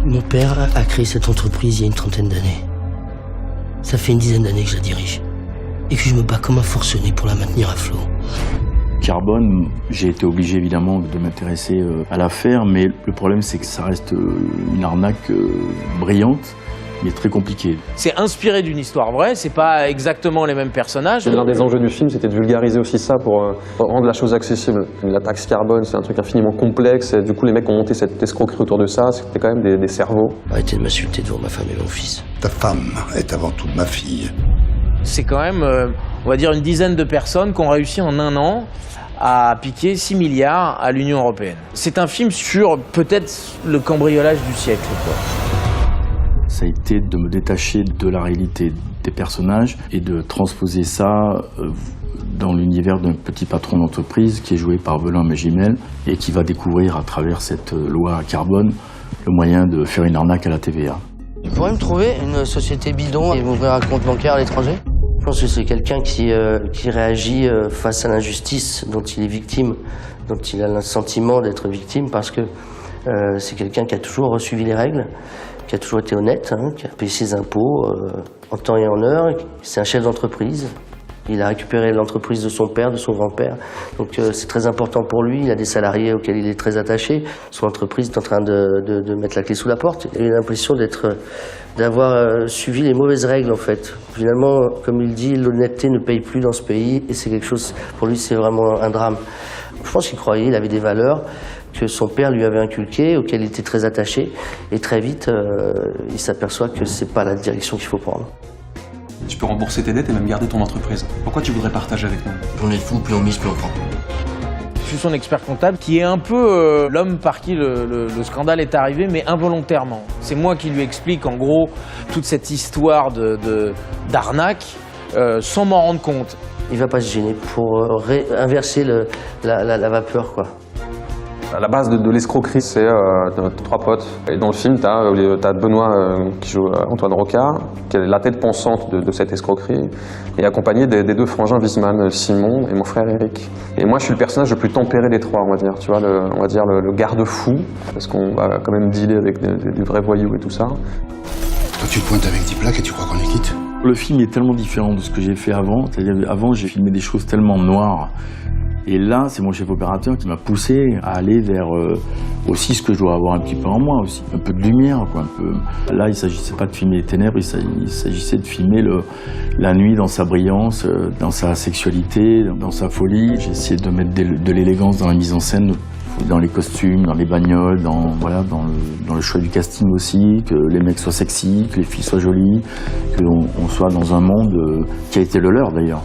Mon père a créé cette entreprise il y a une trentaine d'années. Ça fait une dizaine d'années que je la dirige. Et que je me bats comme un forcené pour la maintenir à flot. Carbone, j'ai été obligé évidemment de m'intéresser à l'affaire, mais le problème c'est que ça reste une arnaque brillante, mais très compliquée. C'est inspiré d'une histoire vraie, c'est pas exactement les mêmes personnages. L'un des enjeux du film, c'était de vulgariser aussi ça pour rendre la chose accessible. La taxe carbone, c'est un truc infiniment complexe, et du coup les mecs ont monté cette escroquerie autour de ça, c'était quand même des cerveaux. Arrêtez de m'insulter devant ma femme et mon fils. Ta femme est avant tout ma fille. C'est quand même, on va dire, une dizaine de personnes qui ont réussi en un an à piquer 6 milliards à l'Union européenne. C'est un film sur peut-être le cambriolage du siècle, quoi. Ça a été de me détacher de la réalité des personnages et de transposer ça dans l'univers d'un petit patron d'entreprise qui est joué par Belin Magimel et qui va découvrir à travers cette loi carbone le moyen de faire une arnaque à la TVA. Tu pourrais me trouver une société bidon et m'ouvrir un compte bancaire à l'étranger? Je pense que c'est quelqu'un qui réagit face à l'injustice dont il est victime, dont il a le sentiment d'être victime, parce que c'est quelqu'un qui a toujours suivi les règles, qui a toujours été honnête, qui a payé ses impôts en temps et en heure. C'est un chef d'entreprise. Il a récupéré l'entreprise de son père, de son grand-père. Donc c'est très important pour lui. Il a des salariés auxquels il est très attaché. Son entreprise est en train de mettre la clé sous la porte. Il a l'impression d'avoir suivi les mauvaises règles, en fait. Finalement, comme il dit, l'honnêteté ne paye plus dans ce pays. Et c'est quelque chose, pour lui, c'est vraiment un drame. Je pense qu'il croyait, il avait des valeurs que son père lui avait inculquées, auxquelles il était très attaché. Et très vite, il s'aperçoit que c'est pas la direction qu'il faut prendre. Tu peux rembourser tes dettes et même garder ton entreprise. Pourquoi tu voudrais partager avec nous? Plus on est fou, plus on mise, plus on prend. Je suis son expert comptable qui est un peu l'homme par qui le scandale est arrivé, mais involontairement. C'est moi qui lui explique en gros toute cette histoire d'arnaque sans m'en rendre compte. Il va pas se gêner pour inverser la vapeur, quoi. À la base de l'escroquerie, c'est 3 potes. Et dans le film, t'as Benoît qui joue Antoine Rocard, qui est la tête pensante de cette escroquerie, et accompagné des 2 frangins Wiesmann, Simon et mon frère Eric. Et moi, je suis le personnage le plus tempéré des 3, on va dire. Tu vois, on va dire le garde-fou, parce qu'on va quand même dealer avec des vrais voyous et tout ça. Toi, tu te pointes avec 10 plaques et tu crois qu'on est quitte? Le film est tellement différent de ce que j'ai fait avant. C'est-à-dire avant, j'ai filmé des choses tellement noires. Et là, c'est mon chef opérateur qui m'a poussé à aller vers aussi ce que je dois avoir un petit peu en moi aussi. Un peu de lumière, quoi. Un peu. Là, il ne s'agissait pas de filmer les ténèbres, il s'agissait de filmer la nuit dans sa brillance, dans sa sexualité, dans sa folie. J'ai essayé de mettre de l'élégance dans la mise en scène, dans les costumes, dans les bagnoles, dans le choix du casting aussi, que les mecs soient sexy, que les filles soient jolies, qu'on soit dans un monde qui a été le leur d'ailleurs.